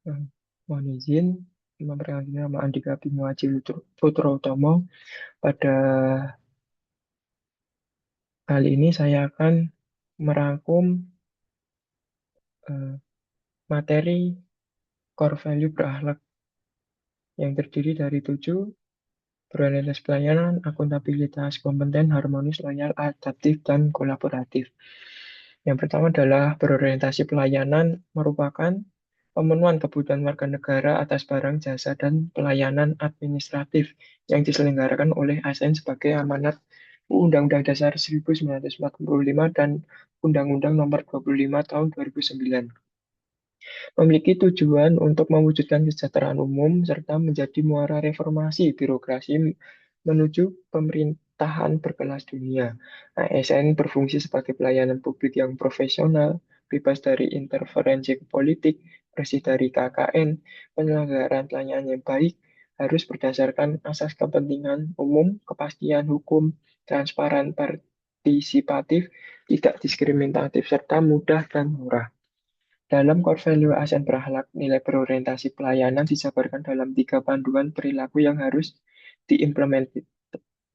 Eh, Mohon izin memperkenalkan nama Andika Bimo Aji Putrotomo. Pada kali ini saya akan merangkum eh, materi core value berakhlak yang terdiri dari 7: berorientasi pelayanan, akuntabilitas, kompeten, harmonis, loyal, adaptif, dan kolaboratif. Yang pertama adalah berorientasi pelayanan merupakan pemenuhan kebutuhan warga negara atas barang, jasa, dan pelayanan administratif yang diselenggarakan oleh ASN sebagai amanat Undang-Undang Dasar 1945 dan Undang-Undang Nomor 25 Tahun 2009. Memiliki tujuan untuk mewujudkan kesejahteraan umum serta menjadi muara reformasi birokrasi menuju pemerintahan berkelas dunia. ASN berfungsi sebagai pelayanan publik yang profesional, bebas dari interferensi politik, bersih dari KKN, penyelenggaraan pelayanan yang baik, harus berdasarkan asas kepentingan umum, kepastian hukum, transparan, partisipatif, tidak diskriminatif, serta mudah dan murah. Dalam core value ASN berakhlak, nilai berorientasi pelayanan dijabarkan dalam tiga panduan perilaku yang harus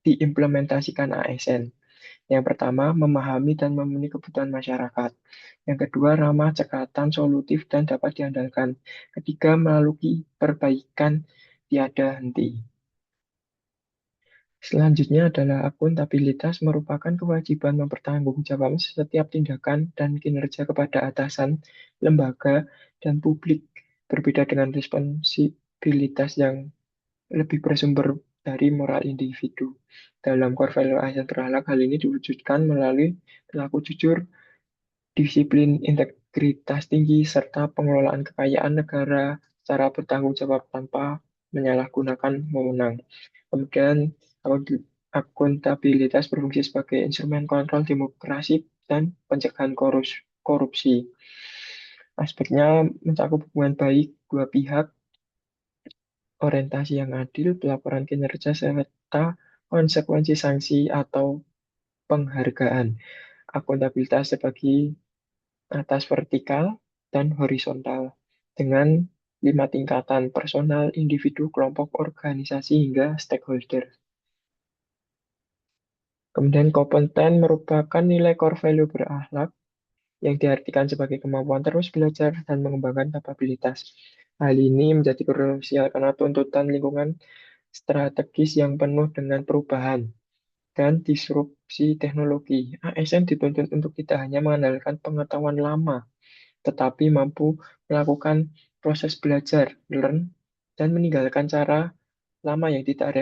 diimplementasikan ASN. Yang pertama, memahami dan memenuhi kebutuhan masyarakat. Yang kedua, ramah, cekatan, solutif, dan dapat diandalkan. Ketiga, melalui perbaikan tiada henti. Selanjutnya adalah akuntabilitas merupakan kewajiban mempertanggungjawabkan setiap tindakan dan kinerja kepada atasan, lembaga, dan publik. Berbeda dengan responsibilitas yang lebih bersumber dari moral individu. Dalam core value ASN berakhlak, hal ini diwujudkan melalui perilaku jujur, disiplin, integritas tinggi, serta pengelolaan kekayaan negara secara bertanggung jawab tanpa menyalahgunakan wewenang. Kemudian akuntabilitas berfungsi sebagai instrumen kontrol demokrasi dan pencegahan korupsi. Aspeknya mencakup hubungan baik dua pihak, orientasi yang adil, pelaporan kinerja, serta konsekuensi sanksi atau penghargaan. Akuntabilitas sebagai atas vertikal dan horizontal dengan 5 tingkatan: personal, individu, kelompok, organisasi, hingga stakeholder. Kemudian kompeten merupakan nilai core value berakhlak yang diartikan sebagai kemampuan terus belajar dan mengembangkan kapabilitas. Hal ini menjadi krusial karena tuntutan lingkungan strategis yang penuh dengan perubahan dan disrupsi teknologi. ASN dituntut untuk tidak hanya mengandalkan pengetahuan lama, tetapi mampu melakukan proses belajar, learn, dan meninggalkan cara lama yang tidak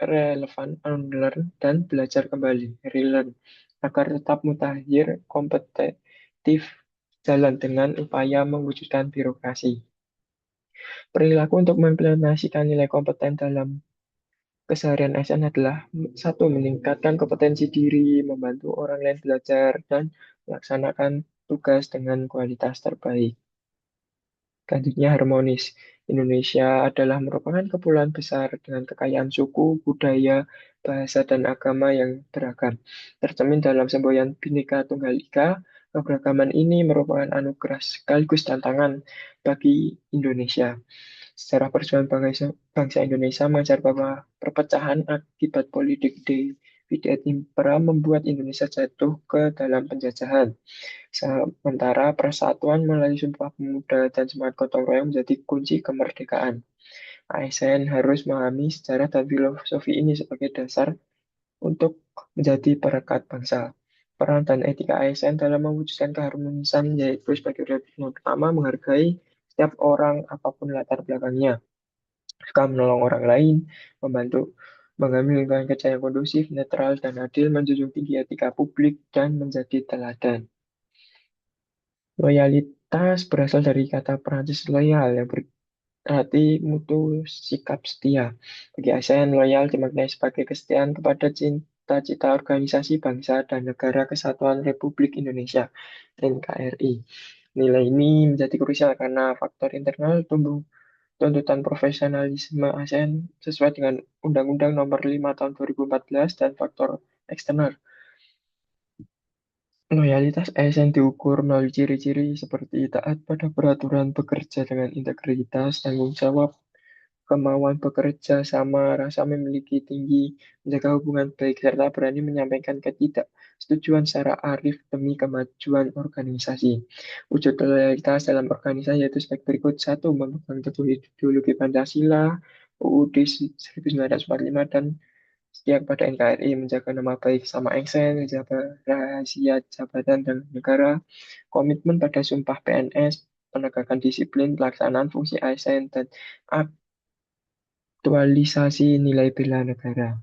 relevan, unlearn, dan belajar kembali, relearn, agar tetap mutakhir, kompetitif, jalan dengan upaya mewujudkan birokrasi. Perilaku untuk mengimplementasikan nilai kompeten dalam keseharian ASN adalah: satu, meningkatkan kompetensi diri, membantu orang lain belajar, dan melaksanakan tugas dengan kualitas terbaik. Selanjutnya, harmonis. Indonesia adalah merupakan kepulauan besar dengan kekayaan suku, budaya, bahasa, dan agama yang beragam. Tercermin dalam semboyan Bhinneka Tunggal Ika, keberagaman ini merupakan anugerah sekaligus tantangan bagi Indonesia. Sejarah perjuangan bangsa Indonesia mengajar bahwa perpecahan akibat politik divide et impera membuat Indonesia jatuh ke dalam penjajahan. Sementara persatuan melalui Sumpah Pemuda dan semangat gotong royong menjadi kunci kemerdekaan. ASN harus memahami sejarah dan filosofi ini sebagai dasar untuk menjadi perekat bangsa. Peran dan etika ASN dalam mewujudkan keharmonisan yaitu sebagai yang pertama, menghargai setiap orang apapun latar belakangnya, suka menolong orang lain, membantu mengambil lingkungan kerja yang kondusif, netral, dan adil, menjunjung tinggi etika publik, dan menjadi teladan. Loyalitas berasal dari kata Prancis loyal yang berarti mutu sikap setia. Bagi ASN, loyal dimaknai sebagai kesetiaan kepada cita-cita organisasi bangsa dan negara kesatuan Republik Indonesia (NKRI). Nilai ini menjadi krusial karena faktor internal tumbuh tuntutan profesionalisme ASN sesuai dengan Undang-Undang Nomor 5 Tahun 2014 dan faktor eksternal Loyalitas ASN diukur melalui ciri-ciri seperti taat pada peraturan bekerja dengan integritas, tanggung jawab, kemauan bekerja sama, rasa memiliki tinggi, menjaga hubungan baik, serta berani menyampaikan ketidaksetujuan secara arif demi kemajuan organisasi. Wujud loyalitas dalam organisasi yaitu sebagai berikut. Satu, memegang teguh ideologi Pancasila, UUD 1945, dan setia kepada NKRI, menjaga nama baik sama eksen, menjaga rahasia jabatan dan negara, komitmen pada sumpah PNS, penegakan disiplin, pelaksanaan fungsi ASN, dan aktualisasi nilai bela negara.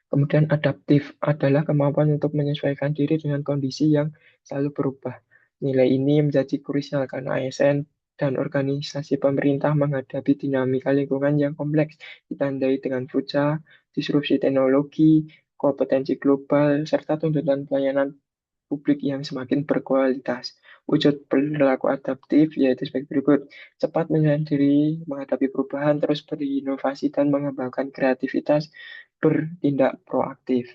Kemudian adaptif adalah kemampuan untuk menyesuaikan diri dengan kondisi yang selalu berubah. Nilai ini menjadi krusial karena ASN dan organisasi pemerintah menghadapi dinamika lingkungan yang kompleks, ditandai dengan fuja, disrupsi teknologi, kompetensi global, serta tuntutan pelayanan publik yang semakin berkualitas. Wujud perilaku adaptif yaitu sebagai berikut. Cepat menyadari diri, menghadapi perubahan, terus berinovasi dan mengembangkan kreativitas, bertindak proaktif.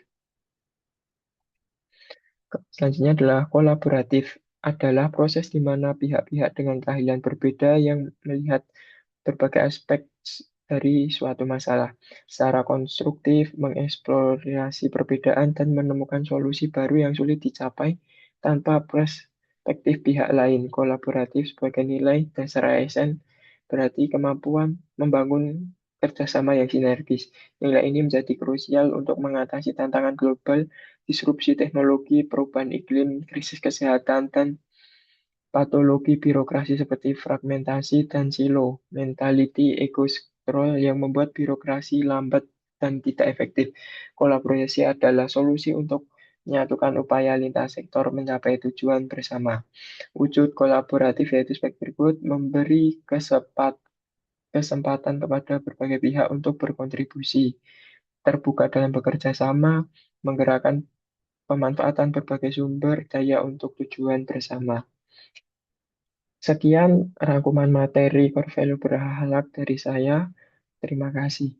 Selanjutnya adalah kolaboratif. Adalah proses di mana pihak-pihak dengan keahlian berbeda yang melihat berbagai aspek dari suatu masalah secara konstruktif, mengeksplorasi perbedaan dan menemukan solusi baru yang sulit dicapai tanpa perspektif pihak lain. Kolaboratif sebagai nilai dasar ASN berarti kemampuan membangun kerjasama yang sinergis. Nilai ini menjadi krusial untuk mengatasi tantangan global, disrupsi teknologi, perubahan iklim, krisis kesehatan, dan patologi birokrasi seperti fragmentasi dan silo, mentality ego scroll yang membuat birokrasi lambat dan tidak efektif. Kolaborasi adalah solusi untuk menyatukan upaya lintas sektor mencapai tujuan bersama. Wujud kolaboratif yaitu sebagai berikut, memberi kesempatan kepada berbagai pihak untuk berkontribusi, terbuka dalam bekerja sama, menggerakkan pemanfaatan berbagai sumber daya untuk tujuan bersama. Sekian rangkuman materi core value berakhlak dari saya. Terima kasih.